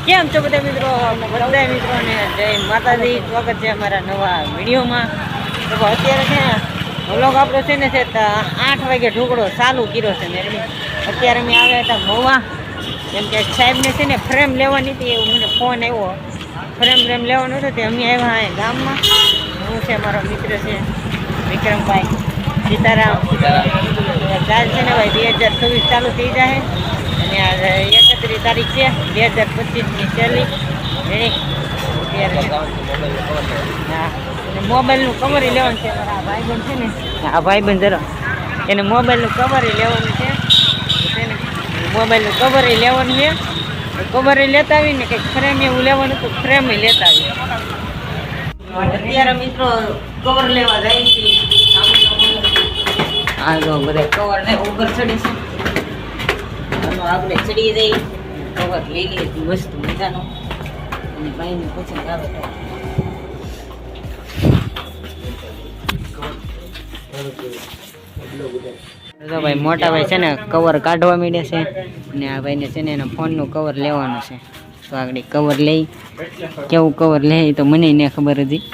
કેમ છો બધા મિત્રોને જય માતાજી. સ્વાગત છે અમારા નવા વિડીયોમાં. તો અત્યારે છે ને વ્લોગ આપણો છે ને 8 વાગે ઢોકળો ચાલુ કર્યો છે ને અત્યારે અમે આવ્યા હતા મોવા. કેમ કે સાહેબને છે ને ફ્રેમ લેવાની હતી, એવું મને ફોન આવ્યો. ફ્રેમ લેવાનું હતું તે અમે આવ્યા ગામમાં. હું છે મારો મિત્ર છે વિક્રમભાઈ સીતારામ. કાલ છે ને ભાઈ 2026 ચાલુ થઈ જાય અને આ 31 તારીખ છે 2025ની છેલ્લી. હા, મોબાઈલનું કવર લેવાનું છે. મારા ભાઈબંધ છે ને, આ ભાઈબંધ જરા એને મોબાઈલનું કવર લેવાનું છે. મોબાઈલનું કવર લેવાનું છે. કવર લેતા આવીને કંઈક ફ્રેમ એવું લેવાનું તો ફ્રેમ લેતા આવી. અત્યારે મિત્રો કવર લેવા જાય છે. આ જો બધા કવર ને ઉપર ચડી છે. આપણે ચડી જઈ કવર લઈ લઈએ મસ્ત મજાનો અને ભાઈને પસંદ આવે તો ભાઈ મોટા ભાઈ છે ને કવર કાઢવા માંડે છે અને આ ભાઈને છે ને એના ફોનનું કવર લેવાનું છે. તો આગળ કવર લઈ કેવું કવર લે તો મને ને ખબર હતી.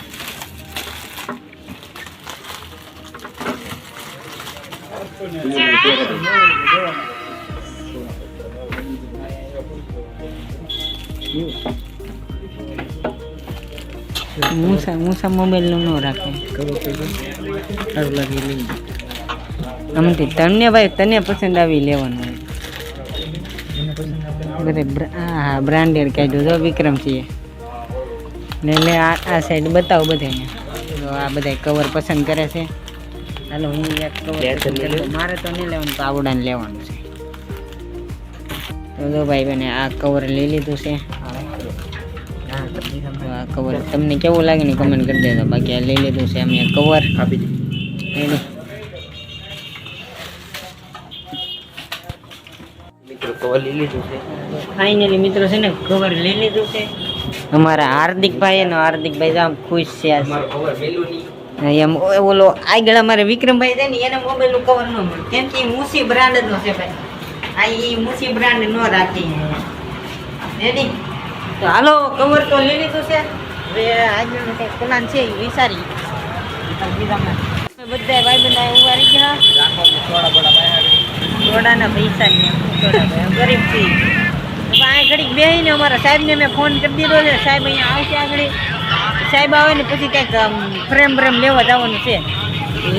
મૂસા મોબાઈલ નો રાખે આમથી તને ભાઈ તને પસંદ આવી લેવાનું બધે. હા બ્રાન્ડેડ કાઢ્યું જો વિક્રમસિંહ ને લે આ સાઈડ બતાવો બધાને. તો આ બધા કવર પસંદ કરે છે. હાલો હું એક કવર મારે તો નહીં લેવાનું, તો આવડાને લેવાનું છે. તો જો ભાઈ બને આ કવર લઈ લીધું છે. આ કવર તમને કેવું લાગે ને કમેન્ટ કરી દેજો. બાકી આ લઈ લીધું છે અમે કવર આપી દીધું. કવર લઈ લીધું છે ફાઇનલી મિત્રો છે ને કવર લઈ લીધું છે. અમારા હાર્દિકભાઈ એનો હાર્દિકભાઈ આમ ખુશ છે. એમ ઓલો આગળ અમારે વિક્રમભાઈ છે ને એને મોબાઈલ નું કવર ન મળે કેમ કે મુસી બ્રાન્ડ નો છે ભાઈ. આ એ મુસી બ્રાન્ડ નો રાખી રેડી. તો હાલો કવર તો લઈ લીધું છે. હવે આગળનો કંઈક પ્લાન છે એ વિચારી બધા ભાઈ બંધ ઉભા રહી ગયા. થોડાના પૈસા ગરીબ થી આ ઘડીક બેસીને અમારા સાહેબને મેં ફોન કરી દીધો છે. સાહેબ અહીંયા આવશે આગળ. સાહેબ આવે ને પછી કંઈક ફ્રેમ લેવા જવાનું છે.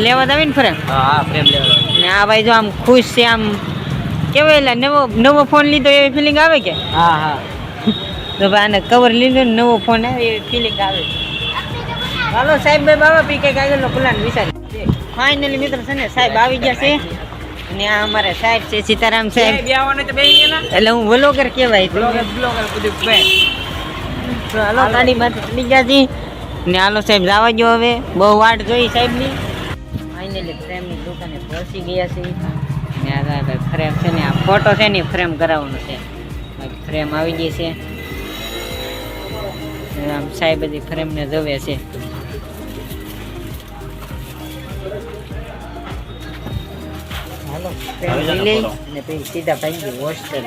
લેવા આવે ને ફ્રેમ. હા ફ્રેમ લેવા. ને આ ભાઈ જો આમ ખુશ છે. આમ કેવાય નવો ફોન લીધો એવી ફિલિંગ આવે કે. હા હા તો ભાઈ આને કવર લીધો ને નવો ફોન આવે એવી ફિલિંગ આવે. હાલો સાહેબ ભાઈ બાબા પી કંઈક આગળનો પ્લાન વિચારી. ફાઇનલી મિત્ર છે ને સાહેબ આવી ગયા છે. અને આ અમારા સાહેબ છે સીતારામ સાહેબ. એટલે હું વ્લોગર કહેવાય. હાલો ગાડીમાં ચડી ગયા છીએ ને હાલો સાહેબ જવા ગયો. હવે બહુ વાટ જોઈ સાહેબની. ફાઇનલી ફ્રેમની દુકાને પહોંચી ગયા છે. ને આ ફ્રેમ છે ને આ ફોટો છે ને ફ્રેમ કરાવવાનો છે. ફ્રેમ આવી ગઈ છે. આમ સાહેબ બધી ફ્રેમને જોવે છે. હાલો ફ્રેમ લઈ અને પછી સીધા ભાઈ હોસ્ટેલ.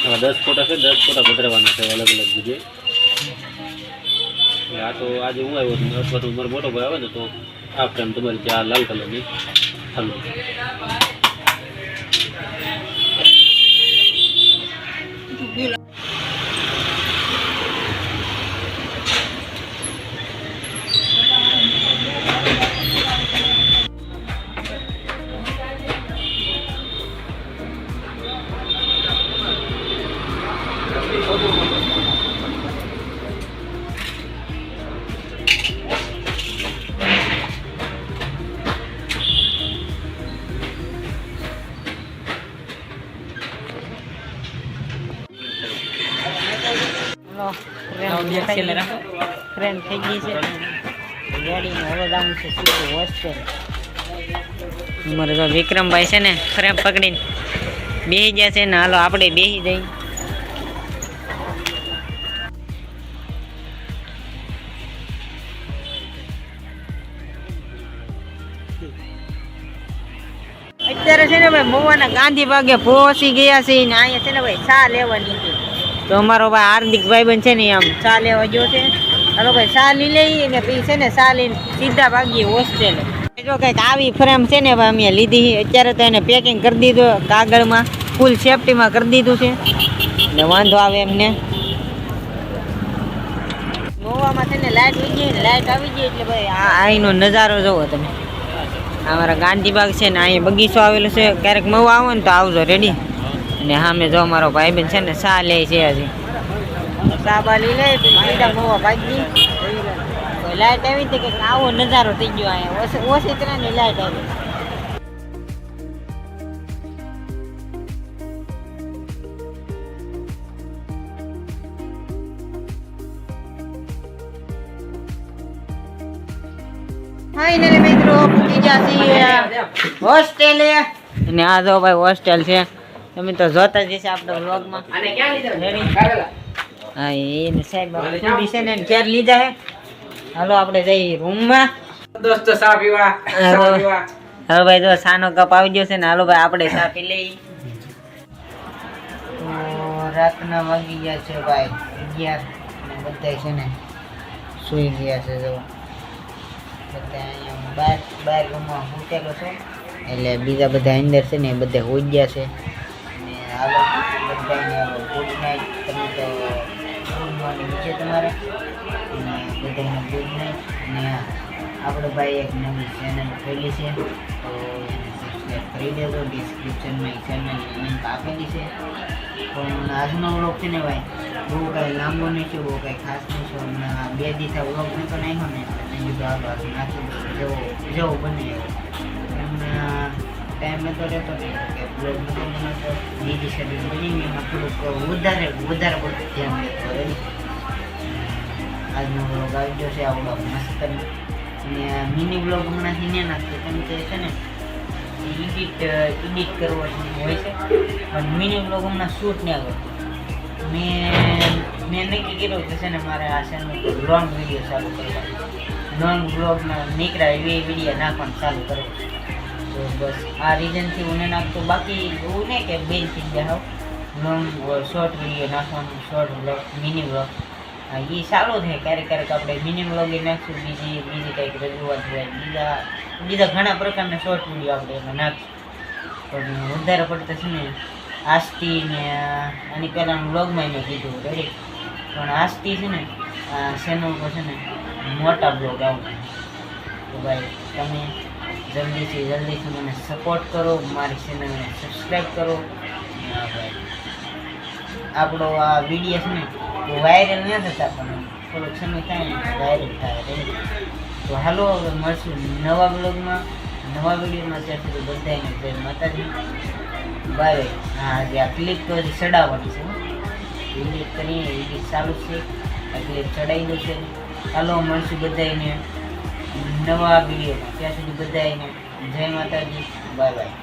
હા 10 ફોટા છે. 10 ફોટા પધરાવાના છે અલગ અલગ જગ્યાએ. આ તો આજે હું આવ્યો હતો અથવા તો મારો મોટો ભાઈ આવે ને તો આ ફ્રેમ તમારી ત્યાં લાલ કલરની હાલો. ફ્રેન્ડ થઈ ગઈ છે ગાડીમાં. હવે જવાનું છે સીધું હોસ્ટેલ. અમારે તો વિક્રમભાઈ છે ને ફ્રેમ પકડીને બેસી ગયા છે ને હાલો આપણે બેસી જઈએ. અત્યારે છે ને ભાઈ મવાના ગાંધી બાગે પહોંચી ગયા છે ને અહીંયા છે ને ભાઈ ચા લેવાની છે. તો અમારો ભાઈ હાર્દિક ભાઈબંધ છે ને આમ ચા લેવા ગયો છે. હાલો ભાઈ ચા લઈ લઈએ ને પછી છે ને ચા લઈને સીધા ભાગીએ હોસ્ટેલે. જો કંઈક આવી ફ્રેમ છે ને ભાઈ અમે લીધી. અત્યારે તો એને પેકિંગ કરી દીધું કાગળમાં, ફૂલ સેફટીમાં કરી દીધું છે ને વાંધો આવે એમને. ગોવામાં છે ને લાઇટ આવી ગઈ, લાઇટ આવી ગઈ એટલે ભાઈ આ અહીંનો નજારો જોવો તમે. અમારા ગાંધીબાગ છે ને અહીંયા બગીચો આવેલો છે. ક્યારેક મવા આવો ને તો આવજો રેડી. અને સામે જો અમારો ભાઈબંધ છે ને ચા લે છે. હજી ચા બા લઈ લે સીધા મવા ભાગી. લાઇટ આવી હતી કે આવો નજારો થઈ ગયો. અહીંયા ઓછી ત્રણની લાઇટ આવી. ફાઇનલી મિત્રો પહોંચી ગયા છીએ હોસ્ટેલે. અને આ જો ભાઈ હોસ્ટેલ છે. તમે તો જોતા જ હશે આપણા વ્લોગમાં. હા એને સાહેબ પૂરી છે ને ક્યારે લીધા હે. હાલો આપણે જઈએ રૂમમાં. દોસ્તો ચા પીવા. હવે ભાઈ જો સાનો કપ આવી ગયો છે ને. હાલો ભાઈ આપણે ચા પી લઈએ. તો રાતના વાગી ગયા છે ભાઈ 11 ને બધા છે ને સુઈ ગયા છે. જો અહીંયા બાર રૂમમાં મૂકેલો છે એટલે બીજા બધા અંદર છે ને એ બધા હોઈ ગયા છે. અને હાલો બધાને ગુડ નાઇટ. તમે તો રૂમમાં છે તમારે અને બધાને ગુડ નાઇટ. અને આપણે ભાઈ એક નવી ચેનલ ખોલી છે તો એને સબસ્ક્રાઈબ કરી દેજો. ડિસ્ક્રિપ્શનમાં એ ચેનલની લિંક આપેલી છે. પણ આજનો વ્લોગ છે ને ભાઈ બહુ કાંઈ લાંબો નહીં છે, બહુ કાંઈ ખાસ નહીં છે. હમણાં 2 દિવસ વ્લોગ નહોતો નાખ્યો ને એટલે મેં કીધું આ બાજુ નાખી જેવો બને એવો. હમણાં ટાઈમ નહોતો રહેતો ને કે બ્લોગ નહોતો બનાવતો. બીજી શેડ્યુલ બની એમાં થોડુંક વધારે બધું ધ્યાન દેતો હોય. આજનો વ્લોગ આવી ગયો છે આવડો મસ્ત. અને મિની વ્લોગ હમણાંથી નહીં નાખતો કેમ કે છે ને એડિટ કરવો હોય છે. પણ મિની વ્લોગ હમણાં શૂટ નહીં આવતો. મેં નક્કી કર્યું કે છે ને મારે આ ચેનલ પર લોંગ વિડીયો ચાલુ કરવા, લોંગ વ્લોગના નીકળ્યા એવી વિડીયો નાખવાનું ચાલુ કરવું. તો બસ આ રીઝનથી હું નહીં નાખતો. બાકી એવું નહીં કે બેન થઈ ગયા લોંગ શોર્ટ વિડીયો નાખવાનું, શોર્ટ વ્લોગ, મિની વ્લોગ એ સારું છે. ક્યારેક આપણે મિની વ્લોગ એ નાખશું. બીજી કંઈક રજૂઆત હોય, બીજા ઘણા પ્રકારના શોર્ટ વિડીયો આપણે એમાં નાખશું. પણ વધારે પડતા છે ને આસ્તી ને આની પહેલાં વ્લોગમાં મેં કીધું રેડી. પણ આસ્તી છે ને આ ચેનલ પર છે ને મોટા બ્લોગ આવશે. તો ભાઈ તમે જલ્દીથી મને સપોર્ટ કરો, મારી ચેનલને સબસ્ક્રાઈબ કરો. હા ભાઈ આપણો આ વિડીયો છે ને વાયરલ ન થતા પણ થોડોક સમય થાય ને વાયરલ થાય રેડી. તો હાલો હવે મળશું નવા બ્લોગમાં, નવા વિડીયોમાં. ત્યાં સુધી બધાને જય માતાજી. બાય. હા જે આ ક્લિપ તો હજી ચડાવવાની છે. એડિટ કરીએ, એડિટ ચાલુ છે. આ ક્લિપ ચડાવી દઉં છે. હાલો મળશું બધાને નવા વિડીયોમાં. ત્યાં સુધી બધાને જય માતાજી. Bye bye.